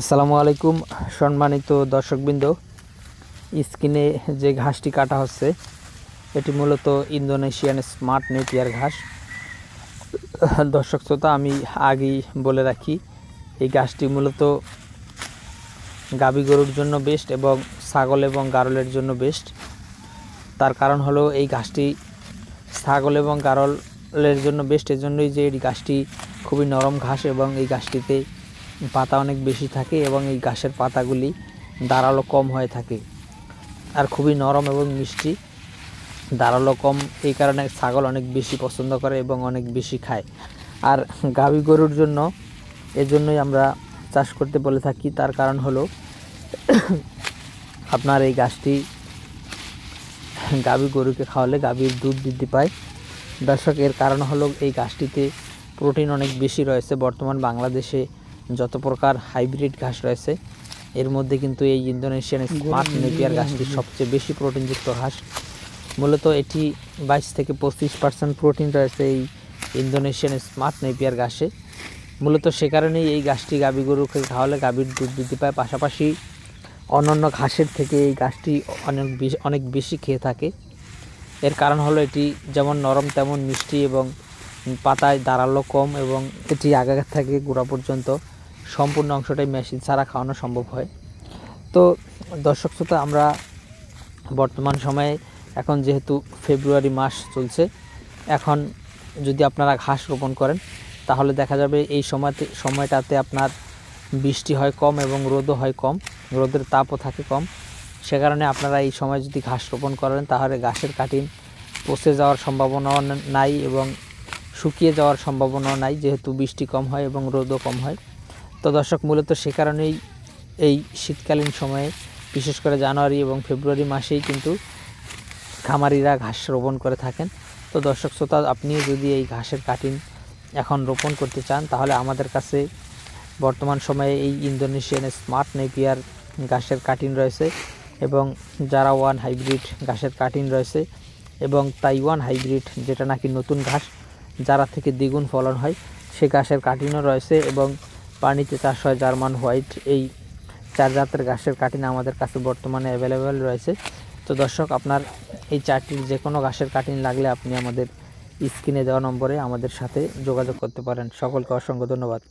আসসালামু আলাইকুম সম্মানিত দর্শকবৃন্দ। স্ক্রিনে যে ঘাসটি কাটা হচ্ছে এটি মূলত ইন্দোনেশিয়ান স্মার্ট নেপিয়ার ঘাস। দর্শক শ্রোতা, আমি আগেই বলে রাখি, এই ঘাসটি মূলত গাভী গরুর জন্য বেস্ট এবং ছাগল এবং গারলের জন্য বেস্ট। তার কারণ হলো এই ঘাসটি ছাগল এবং গারলের জন্য বেস্ট এজন্যই যে এই ঘাসটি খুবই নরম ঘাস এবং এই ঘাসটিতে পাতা অনেক বেশি থাকে এবং এই ঘাসের পাতাগুলি ধারালো কম হয়ে থাকে আর খুবই নরম এবং মিষ্টি, ধারালো কম। এই কারণে ছাগল অনেক বেশি পছন্দ করে এবং অনেক বেশি খায়। আর গাভী গরুর জন্য এজন্যই আমরা চাষ করতে বলে থাকি। তার কারণ হলো আপনার এই ঘাসটি গাভী গরুকে খাওয়ালে গাভীর দুধ বৃদ্ধি পায়। দর্শক, এর কারণ হলো এই ঘাসটিতে প্রোটিন অনেক বেশি রয়েছে। বর্তমান বাংলাদেশে যত প্রকার হাইব্রিড ঘাস রয়েছে এর মধ্যে কিন্তু এই ইন্দোনেশিয়ান স্মার্ট নেপিয়ার ঘাসটি সবচেয়ে বেশি প্রোটিনযুক্ত ঘাস। মূলত এটি 22 থেকে 25% প্রোটিন রয়েছে এই ইন্দোনেশিয়ান স্মার্ট নেপিয়ার ঘাসে। মূলত সে কারণেই এই ঘাসটি গাভী গরুকে খাওয়ালে গাভীর দুধ বৃদ্ধি পায়। পাশাপাশি অন্যান্য ঘাসের থেকে এই ঘাসটি অনেক বেশি খেয়ে থাকে। এর কারণ হলো এটি যেমন নরম তেমন মিষ্টি এবং পাতায় ধারালো কম এবং এটি আগা থেকে গোড়া পর্যন্ত সম্পূর্ণ অংশটাই মেশিন ছাড়া খাওয়ানো সম্ভব হয়। তো দর্শক শ্রোতা, আমরা বর্তমান সময়ে এখন যেহেতু ফেব্রুয়ারি মাস চলছে, এখন যদি আপনারা ঘাস রোপণ করেন তাহলে দেখা যাবে এই সময়টাতে আপনার বৃষ্টি হয় কম এবং রোদও হয় কম, রোদের তাপও থাকে কম। সে কারণে আপনারা এই সময় যদি ঘাস রোপণ করেন তাহলে ঘাসের কাটিং পচে যাওয়ার সম্ভাবনাও নাই এবং শুকিয়ে যাওয়ার সম্ভাবনাও নাই, যেহেতু বৃষ্টি কম হয় এবং রোদও কম হয়। তো দর্শক, মূলত সে কারণেই এই শীতকালীন সময়ে বিশেষ করে জানুয়ারি এবং ফেব্রুয়ারি মাসেই কিন্তু খামারিরা ঘাস রোপণ করে থাকেন। তো দর্শক শ্রোতা, আপনিও যদি এই ঘাসের কাটিং এখন রোপণ করতে চান তাহলে আমাদের কাছে বর্তমান সময়ে এই ইন্দোনেশিয়ান স্মার্ট নেপিয়ার ঘাসের কাটিং রয়েছে এবং জারাওয়ান হাইব্রিড ঘাসের কাটিং রয়েছে এবং তাইওয়ান হাইব্রিড, যেটা নাকি নতুন ঘাস, যারা থেকে দ্বিগুণ ফলন হয়, সে ঘাসের কাটিংও রয়েছে এবং পানিতে চাষ হয় জার্মান হোয়াইট। এই 4 জাতের ঘাসের কাটিং আমাদের কাছে বর্তমানে অ্যাভেলেবেল রয়েছে। তো দর্শক, আপনার এই 4টির যে কোনো ঘাসের কাটিং লাগলে আপনি আমাদের স্ক্রিনে দেওয়া নম্বরে আমাদের সাথে যোগাযোগ করতে পারেন। সকলকে অসংখ্য ধন্যবাদ।